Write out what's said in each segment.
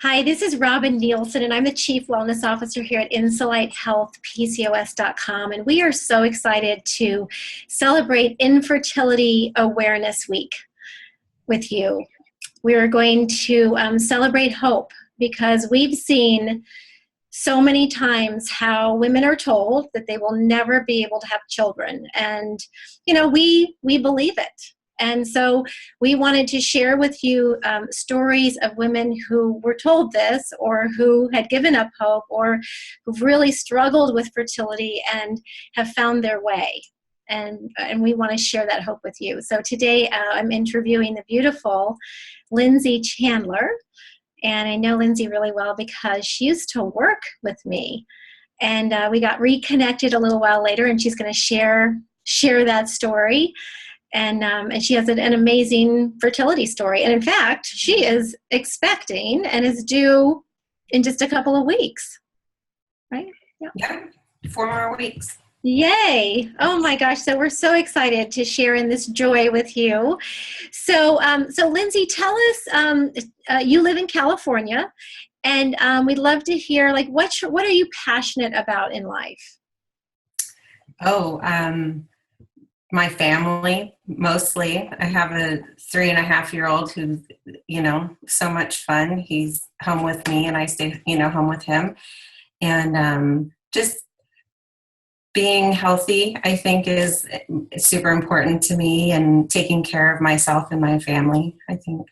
Hi, this is Robin Nielsen, and I'm the Chief Wellness Officer here at Insight Health, PCOS.com. And we are so excited to celebrate Infertility Awareness Week with you. We are going to celebrate hope because we've seen so many times how women are told that they will never be able to have children. And, we believe it. And so we wanted to share with you stories of women who were told this or who had given up hope or who've really struggled with fertility and have found their way. And we want to share that hope with you. So today I'm interviewing the beautiful Lindsay Chandler. And I know Lindsay really well because she used to work with me. And we got reconnected a little while later, and she's going to share that story. And she has an amazing fertility story. And in fact, she is expecting and is due in just a couple of weeks, right? Yeah, 4 more weeks. Yay. Oh my gosh. So we're so excited to share in this joy with you. So Lindsay, tell us, you live in California, and we'd love to hear, what are you passionate about in life? My family, mostly. I have a 3.5-year-old who's, so much fun. He's home with me and I stay, home with him. And just being healthy, I think, is super important to me, and taking care of myself and my family, I think.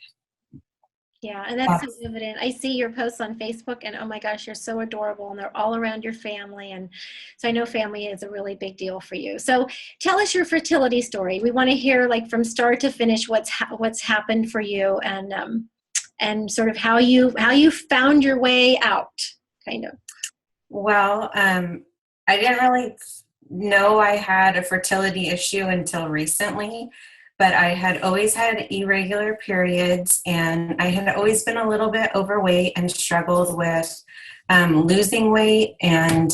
Yeah, and that's so evident. I see your posts on Facebook, and oh my gosh, you're so adorable, and they're all around your family. And so I know family is a really big deal for you. So tell us your fertility story. We want to hear, from start to finish, what's happened for you, and sort of how you found your way out, kind of. Well, I didn't really know I had a fertility issue until recently. But I had always had irregular periods, and I had always been a little bit overweight and struggled with losing weight and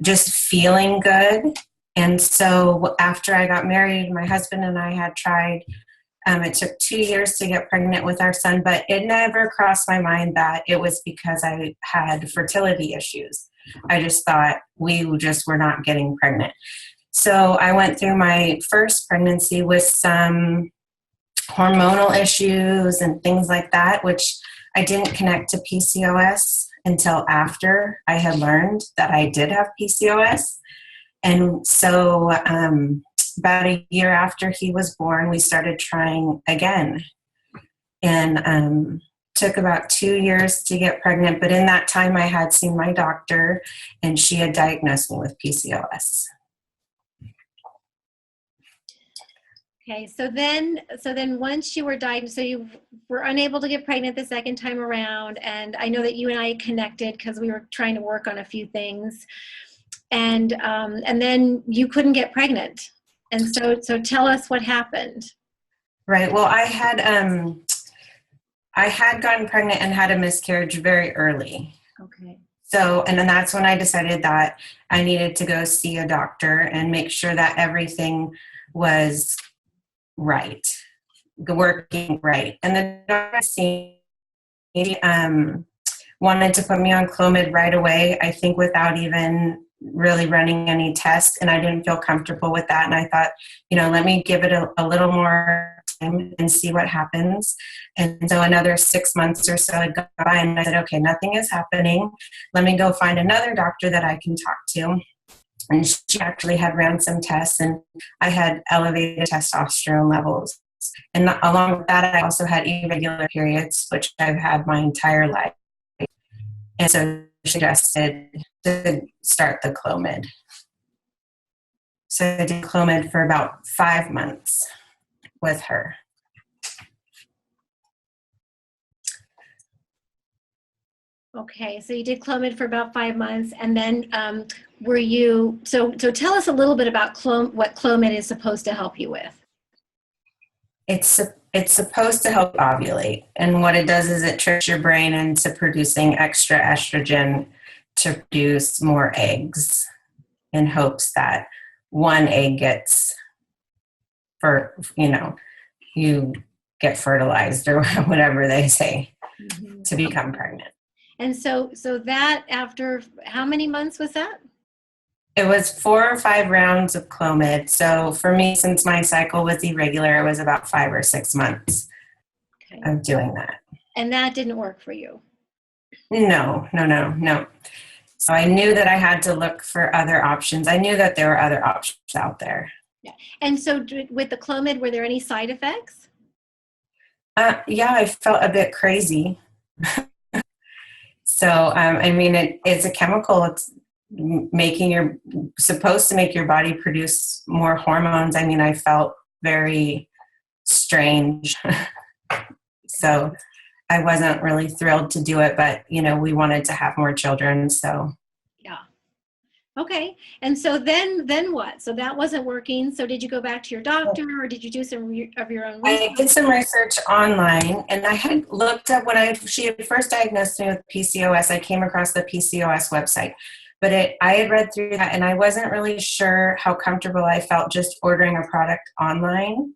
just feeling good. And so after I got married, my husband and I had tried, it took 2 years to get pregnant with our son, but it never crossed my mind that it was because I had fertility issues. I just thought we just were not getting pregnant. So I went through my first pregnancy with some hormonal issues and things like that, which I didn't connect to PCOS until after I had learned that I did have PCOS. And so about a year after he was born, we started trying again. And took about 2 years to get pregnant. But in that time, I had seen my doctor, and she had diagnosed me with PCOS. Okay, so then once you were diagnosed, so you were unable to get pregnant the second time around, and I know that you and I connected because we were trying to work on a few things, and then you couldn't get pregnant, and so tell us what happened. Right. Well, I had gotten pregnant and had a miscarriage very early. Okay. So, and then that's when I decided that I needed to go see a doctor and make sure that everything was right, working right. And the doctor wanted to put me on Clomid right away, I think without even really running any tests, and I didn't feel comfortable with that. And I thought, let me give it a little more time and see what happens. And so another 6 months or so had gone by, and I said, okay, nothing is happening. Let me go find another doctor that I can talk to. And she actually had ran some tests, and I had elevated testosterone levels. And along with that, I also had irregular periods, which I've had my entire life. And so she suggested to start the Clomid. So I did Clomid for about 5 months with her. Okay, so you did Clomid for about 5 months, and then were you, so tell us a little bit about what Clomid is supposed to help you with. It's supposed to help ovulate, and what it does is it tricks your brain into producing extra estrogen to produce more eggs in hopes that one egg gets, you get fertilized or whatever they say to become pregnant. And so that after how many months was that? It was 4 or 5 rounds of Clomid. So for me, since my cycle was irregular, it was about 5 or 6 months Okay. of doing that. And that didn't work for you. No, no, no, no. So I knew that I had to look for other options. I knew that there were other options out there. Yeah. And so with the Clomid, were there any side effects? Yeah, I felt a bit crazy. So, I mean, it's a chemical. It's supposed to make your body produce more hormones. I mean, I felt very strange. So I wasn't really thrilled to do it, but, we wanted to have more children. So, Yeah. Okay. And so then what? So that wasn't working. So did you go back to your doctor, or did you do some of your own research? I did some research online, and I had looked up she had first diagnosed me with PCOS. I came across the PCOS website, but I had read through that, and I wasn't really sure how comfortable I felt just ordering a product online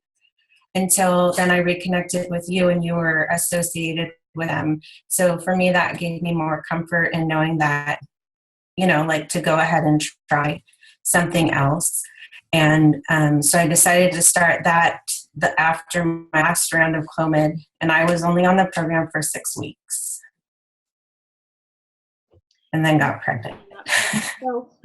until then I reconnected with you, and you were associated with them. So for me, that gave me more comfort in knowing that, like to go ahead and try something else. And so I decided to start that after my last round of Clomid, and I was only on the program for 6 weeks and then got pregnant.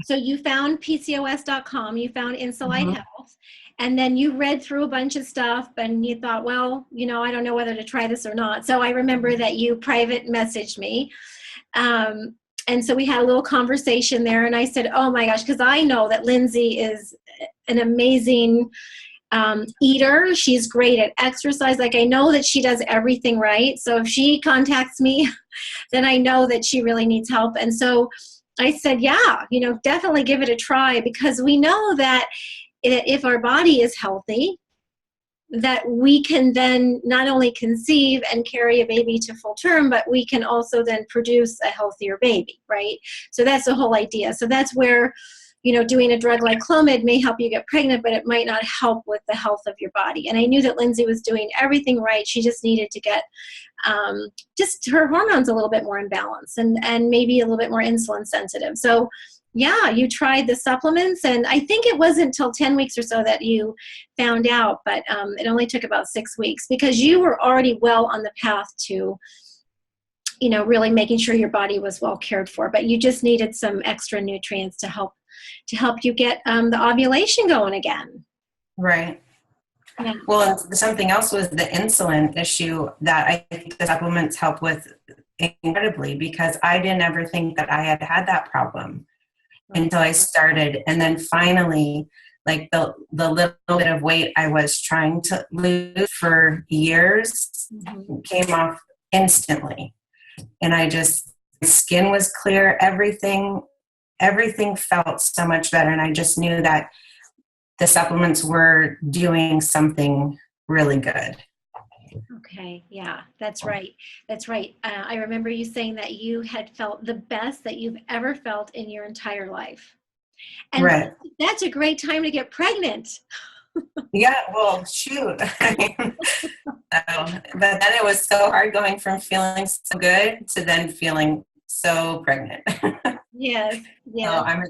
So you found PCOS.com, you found Insulite Mm-hmm. Health, and then you read through a bunch of stuff and you thought, well, I don't know whether to try this or not. So I remember that you private messaged me. And so we had a little conversation there, and I said, oh my gosh, because I know that Lindsay is an amazing eater. She's great at exercise. Like, I know that she does everything right. So if she contacts me, then I know that she really needs help. And so I said, yeah, definitely give it a try, because we know that if our body is healthy, that we can then not only conceive and carry a baby to full term, but we can also then produce a healthier baby, right? So that's the whole idea. So that's where, doing a drug like Clomid may help you get pregnant, but it might not help with the health of your body. And I knew that Lindsay was doing everything right. She just needed to get just her hormones a little bit more in balance, and maybe a little bit more insulin sensitive. So yeah, you tried the supplements, and I think it wasn't until 10 weeks or so that you found out, but it only took about 6 weeks, because you were already well on the path to, really making sure your body was well cared for, but you just needed some extra nutrients to help you get the ovulation going again. Right. Yeah. Well, something else was the insulin issue that I think the supplements help with incredibly, because I didn't ever think that I had that problem until I started. And then finally, like the little bit of weight I was trying to lose for years came off instantly. And skin was clear, everything felt so much better. And I just knew that the supplements were doing something really good. Okay, yeah, that's right. That's right. I remember you saying that you had felt the best that you've ever felt in your entire life. And right. That's a great time to get pregnant. Yeah, well, shoot. But then it was so hard going from feeling so good to then feeling so pregnant. Yes, yes. So I'm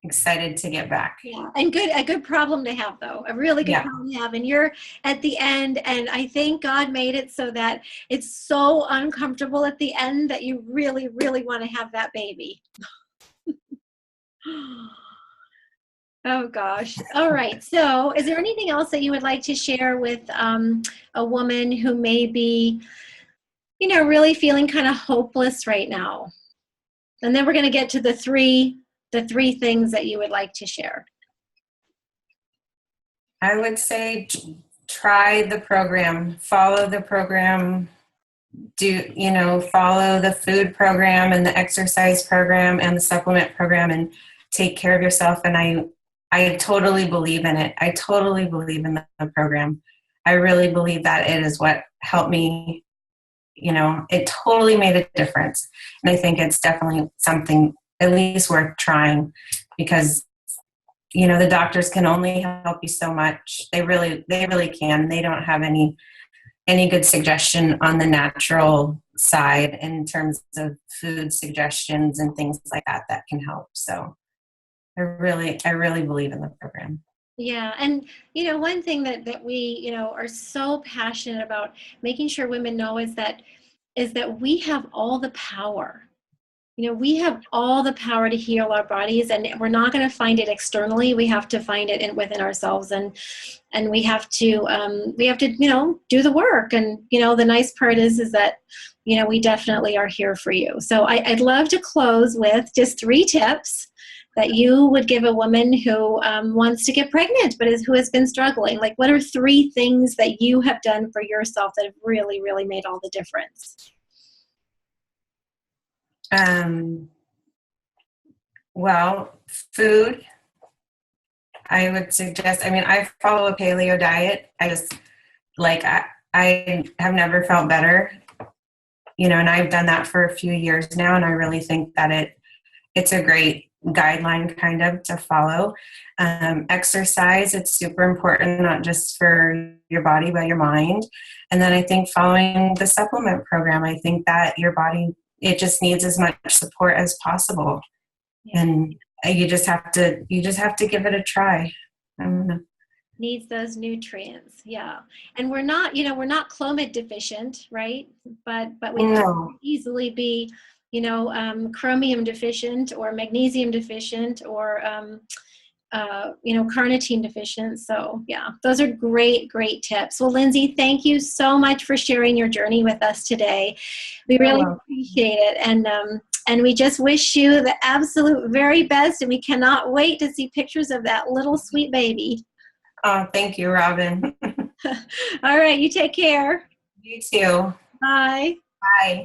excited to get back. Yeah, and a good problem to have, though, a really good problem to have. And you're at the end, and I think God made it so that it's so uncomfortable at the end that you really, really want to have that baby. Oh gosh. All right. So is there anything else that you would like to share with a woman who may be, really feeling kind of hopeless right now? And then we're going to get to the three things that you would like to share. I would say try the program, follow the program, follow the food program and the exercise program and the supplement program, and take care of yourself. And I totally believe in it. I totally believe in the program. I really believe that it is what helped me. It totally made a difference. And I think it's definitely something at least worth trying, because, the doctors can only help you so much. They really can. They don't have any good suggestion on the natural side in terms of food suggestions and things like that can help. So I really believe in the program. Yeah, and one thing that we are so passionate about making sure women know is that we have all the power. We have all the power to heal our bodies, and we're not going to find it externally. We have to find it within ourselves, and we have to do the work. And the nice part is that we definitely are here for you. So I'd love to close with just 3 tips that you would give a woman who wants to get pregnant but who has been struggling. Like, what are 3 things that you have done for yourself that have really, really made all the difference? Well, food, I would suggest, I follow a paleo diet. I have never felt better, and I've done that for a few years now. And I really think that it's a great guideline kind of to follow. Exercise, it's super important, not just for your body, but your mind. And then I think following the supplement program, I think that your body, it just needs as much support as possible. Yeah. And you just have to give it a try. I don't know. Needs those nutrients. Yeah. And we're not Clomid deficient, right? But we can easily be, chromium deficient or magnesium deficient or, carnitine deficient. So yeah, those are great, great tips. Well, Lindsay, thank you so much for sharing your journey with us today. We really appreciate it. And we just wish you the absolute very best. And we cannot wait to see pictures of that little sweet baby. Oh, thank you, Robin. All right. You take care. You too. Bye. Bye.